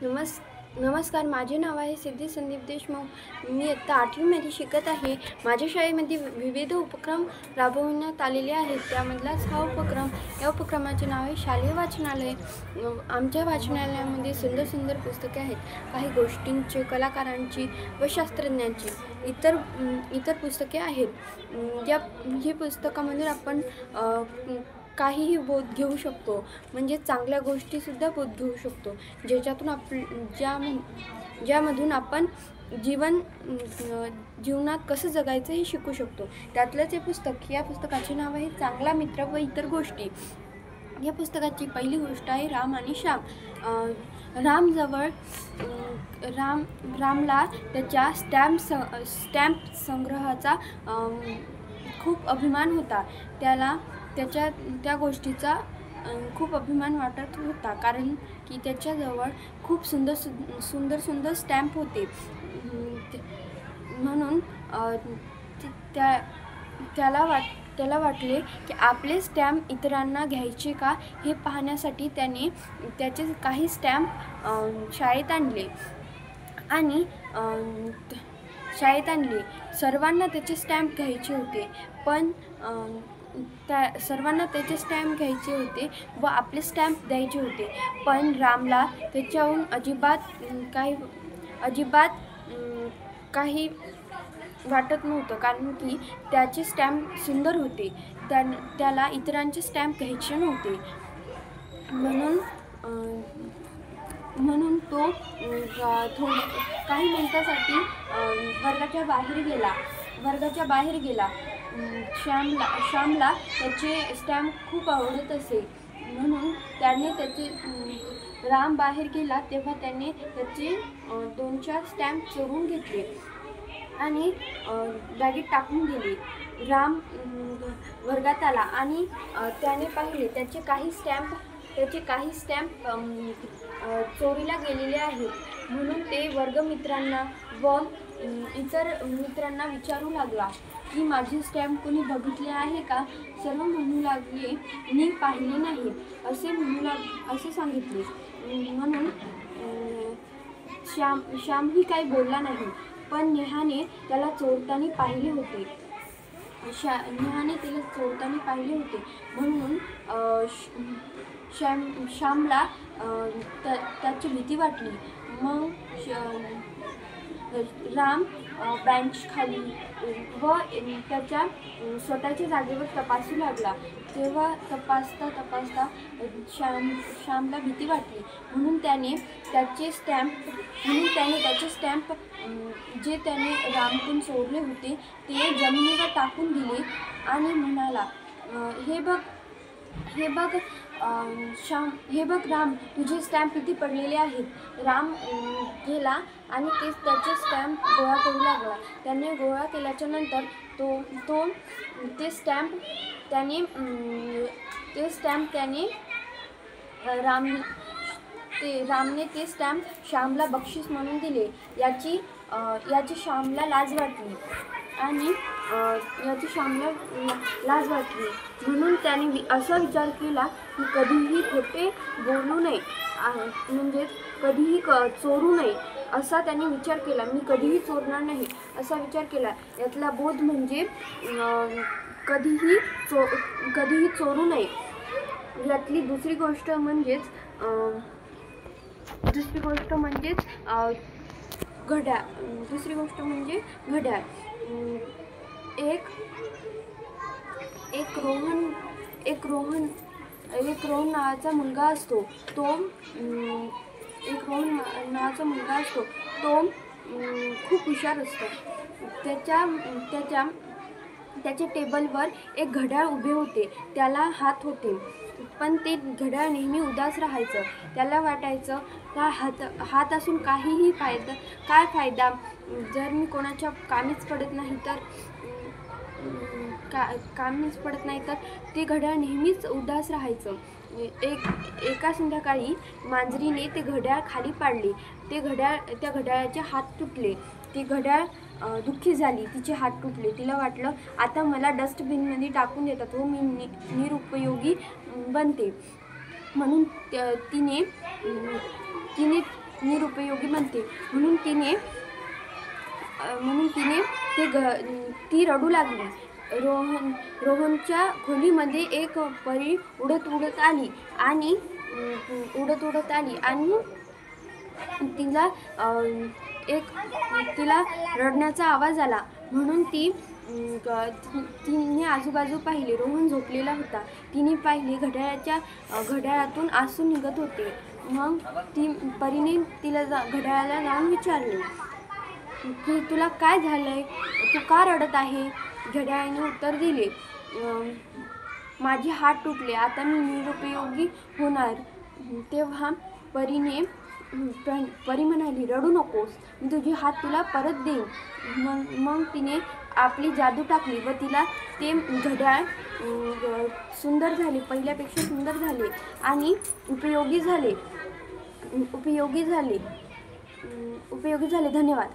नमस्कार, माझे नाव आहे सिद्धी संदीप देशमुख. मी इयत्ता 8वीमध्ये शिकत आहे. माझ्या शाळेमध्ये विविध उपक्रम राबवण्यात आलेले आहेत. त्यामधलाच हा उपक्रम, या उपक्रमाचे नाव आहे शालेय वाचनालय. आमच्या वाचनालयामध्ये सुंदर सुंदर पुस्तके आहेत. काही गोष्टींची, कलाकारांची व शास्त्रज्ञांची इतर पुस्तके आहेत. ही पुस्तकामधून आपण काहीही बोध घेऊ शकतो. म्हणजे चांगल्या गोष्टीसुद्धा बोध घेऊ शकतो, ज्याच्यातून ज्यामधून आपण जीवनात कसं जगायचं हे शिकू शकतो. त्यातलंच हे पुस्तक, या पुस्तकाचे नाव आहे चांगला मित्र व इतर गोष्टी. या पुस्तकाची पहिली गोष्ट आहे राम आणि श्याम. रामला त्याच्या स्टॅम्प संग्रहाचा खूप अभिमान होता. त्याला त्या गोष्टीचा खूप अभिमान वाटत होता, कारण की त्याच्याजवळ खूप सुंदर स्टॅम्प होते. म्हणून त्याला वाटले की आपले स्टॅम्प इतरांना घ्यायचे का हे पाहण्यासाठी त्याने त्याचे काही स्टॅम्प शाळेत आणले. सर्वांना त्याचे स्टॅम्प घ्यायचे होते, पण सर्वांना त्याचे स्टॅम्प घ्यायचे होते व आपले स्टॅम्प द्यायचे होते. पण रामला त्याच्याहून अजिबात काही वाटत नव्हतं, कारण की त्याचे स्टॅम्प सुंदर होते. त्याला इतरांचे स्टॅम्प घ्यायचे नव्हते. म्हणून तो काही मिनिटासाठी वर्गाच्या बाहेर गेला. श्यामला त्याचे स्टॅम्प खूप आवडत असे, म्हणून त्याने राम बाहेर गेला तेव्हा त्याने त्याचे 2-4 स्टॅम्प चोरून घेतले आणि बॅगेत टाकून दिले. राम वर्गात आला आणि त्याने पाहिले त्याचे काही स्टॅम्प चोरीला गेलेले आहेत. म्हणून ते वर्गमित्रांना व इतर मित्रांना विचारू लागला की माझे स्टॅम्प कोणी बघितले आहे का? सर्व म्हणू लागले मी पाहिले नाही असे सांगितले. म्हणून श्यामही काही बोलला नाही, पण नेहाने त्याला चोरताना पाहिले होते. म्हणून श्यामला त्याची भीती वाटली. मग राम बेंच खाली व त्याच्या स्वतःच्या जागेवर तपासू लागला. तेव्हा तपासता श्यामला भीती वाटली. म्हणून त्याने त्याचे स्टॅम्प जे त्याने रामकडून चोरले होते ते जमिनीवर टाकून दिले आणि म्हणाला, हे बघ राम, तुझे स्टॅम्प इथे पडलेले आहेत. राम गेला आणि त्याचे स्टॅम्प गोळा करू लागला. त्याने गोळा केल्याच्या नंतर रामने ते स्टॅम्प श्यामला बक्षीस म्हणून दिले. याची श्यामला लाज वाटली. म्हणून त्याने असा विचार केला की कधीही खोटे बोलू नये, म्हणजे कधीही चोरू नये असा त्याने विचार केला. मी कधीही चोरणार नाही असा विचार केला. यातला बोध म्हणजे कधीही चोरू नये. यातली दुसरी गोष्ट म्हणजेच घड्याळ. एक रोहन नावाचा मुलगा असतो. तो खूप हुशार असतो. त्याच्या टेबलवर एक घड्याळ उभे होते. त्याला हात होते, पण ते घड्याळ नेहमी उदास राहायचं. त्याला वाटायचं का हात असून काय फायदा, जर मी कोणाच्या कामीच पडत नाही तर ते घड्याळ नेहमीच उदास राहायचं. एका संध्याकाळी मांजरीने ते घड्याळ खाली पाडले. त्या घड्याळाचे हात तुटले. ते घड्याळ दुःखी झाली. तिचे हात तुटले. तिला वाटलं आता मला डस्टबिनमध्ये टाकून देतात व मी निरुपयोगी बनते. म्हणून तिने निरुपयोगी बनते. म्हणून तिने ती रडू लागली. रोहनच्या खोलीमध्ये एक परी उडत उडत आली आणि तिला रडण्याचा आवाज आला. म्हणून तिने आजूबाजू पाहिले. रोहन झोपलेला होता. तिने पाहिले घड्याळातून आसू निघत होते. मग परीने तिला घड्याळाला जाऊन विचारले की तुला काय झालंय, तू का रडत आहे? घड्याळाने उत्तर दिले, माझे हात तुटले, आता मी निरुपयोगी होणार. तेव्हा परी म्हणाली, रडू नकोस, मी तुझे हात तुला परत देईन. मग तिने आपली जादू टाकली व तिला ते घड्याळ सुंदर झाले, पहिल्यापेक्षा सुंदर झाले आणि उपयोगी झाले. धन्यवाद.